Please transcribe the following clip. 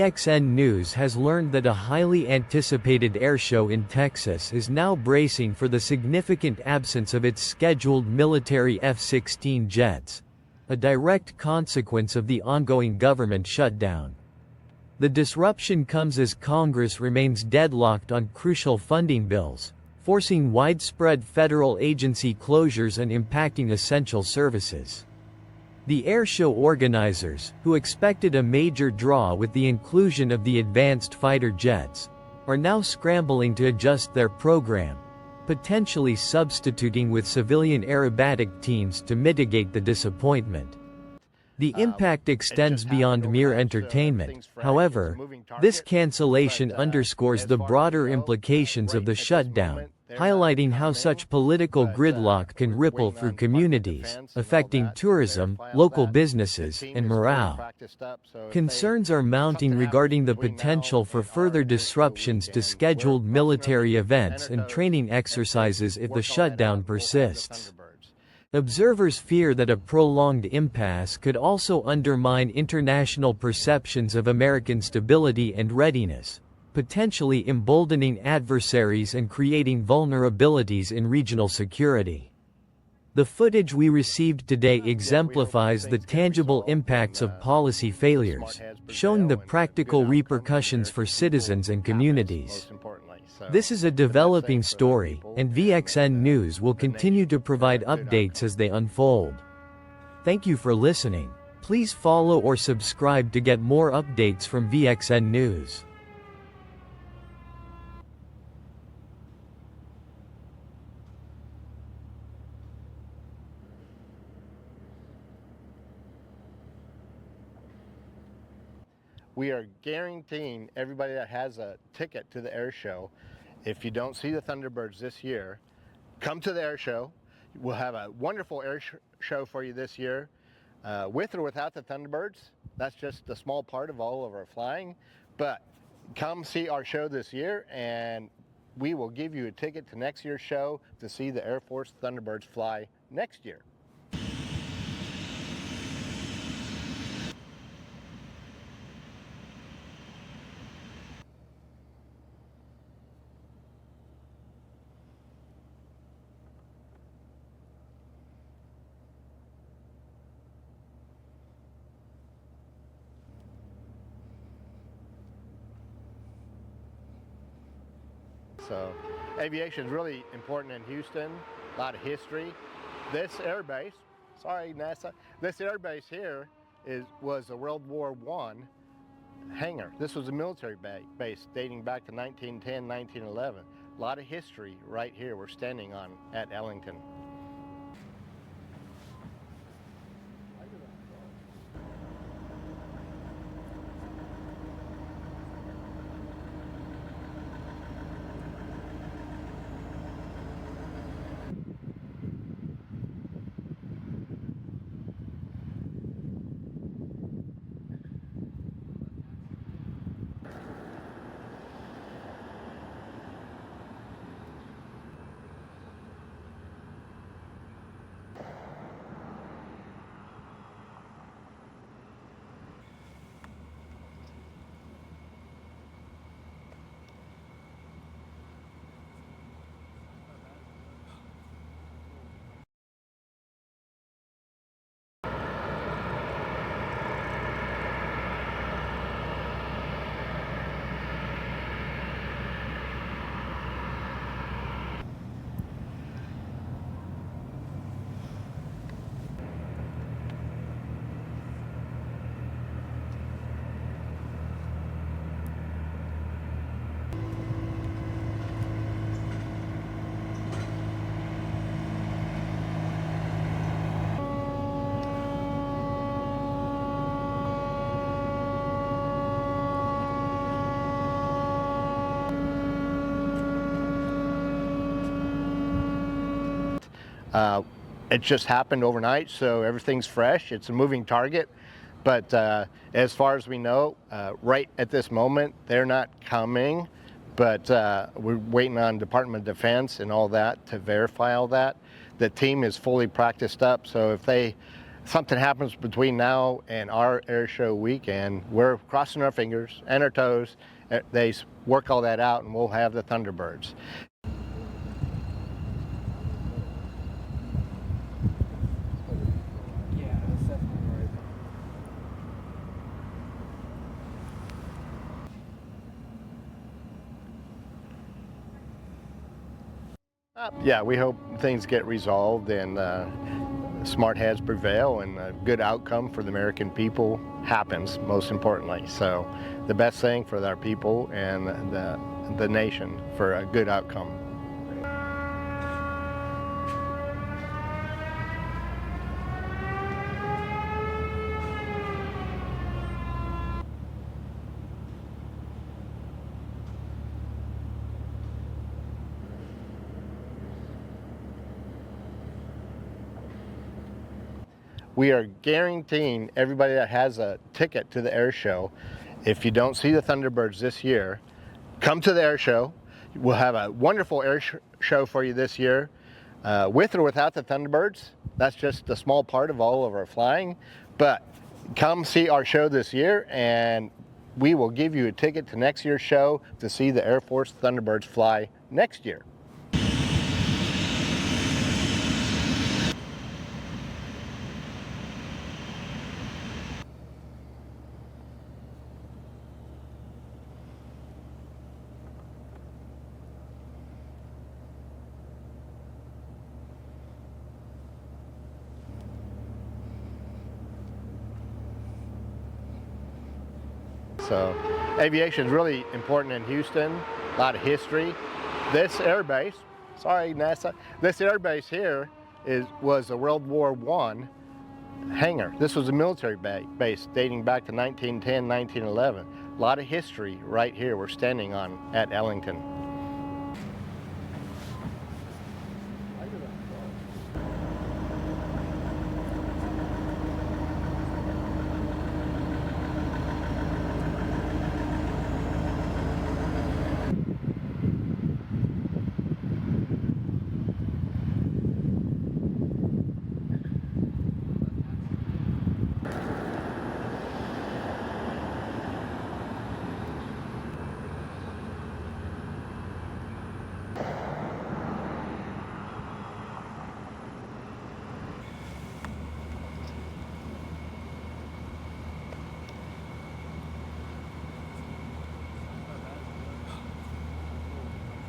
VXN News has learned that a highly anticipated airshow in Texas is now bracing for the significant absence of its scheduled military F-16 jets, a direct consequence of the ongoing government shutdown. The disruption comes as Congress remains deadlocked on crucial funding bills, forcing widespread federal agency closures and impacting essential services. The airshow organizers, who expected a major draw with the inclusion of the advanced fighter jets, are now scrambling to adjust their program, potentially substituting with civilian aerobatic teams to mitigate the disappointment. The impact extends beyond mere entertainment. However, this cancellation underscores the broader implications of the shutdown, highlighting how such political gridlock can ripple through communities, affecting tourism, local businesses, and morale. Concerns are mounting regarding the potential for further disruptions to scheduled military events and training exercises if the shutdown persists. Observers fear that a prolonged impasse could also undermine international perceptions of American stability and readiness, potentially emboldening adversaries and creating vulnerabilities in regional security. The footage we received today exemplifies the tangible impacts of policy failures, showing the practical repercussions for citizens and communities. This is a developing story, and VXN News will continue to provide updates as they unfold. Thank you for listening. Please follow or subscribe to get more updates from VXN News. We are guaranteeing everybody that has a ticket to the air show, if you don't see the Thunderbirds this year, come to the air show. We'll have a wonderful air show for you this year, with or without the Thunderbirds. That's just a small part of all of our flying, but come see our show this year and we will give you a ticket to next year's show to see the Air Force Thunderbirds fly next year. So aviation is really important in Houston, a lot of history. This air base, sorry NASA, this air base here was a World War I hangar. This was a military base dating back to 1910, 1911. A lot of history right here we're standing on at Ellington. It just happened overnight, so everything's fresh. It's a moving target, but as far as we know, right at this moment, they're not coming, but we're waiting on Department of Defense and all that to verify all that. The team is fully practiced up, so if they something happens between now and our air show weekend, we're crossing our fingers and our toes. They work all that out and we'll have the Thunderbirds. Yeah, we hope things get resolved and smart heads prevail and a good outcome for the American people happens, most importantly. So the best thing for our people and the nation for a good outcome. We are guaranteeing everybody that has a ticket to the air show, if you don't see the Thunderbirds this year, come to the air show. We'll have a wonderful air show for you this year, with or without the Thunderbirds. That's just a small part of all of our flying, but come see our show this year and we will give you a ticket to next year's show to see the Air Force Thunderbirds fly next year. So aviation is really important in Houston, a lot of history. This air base, sorry NASA, this air base here was a World War I hangar. This was a military base dating back to 1910, 1911. A lot of history right here we're standing on at Ellington.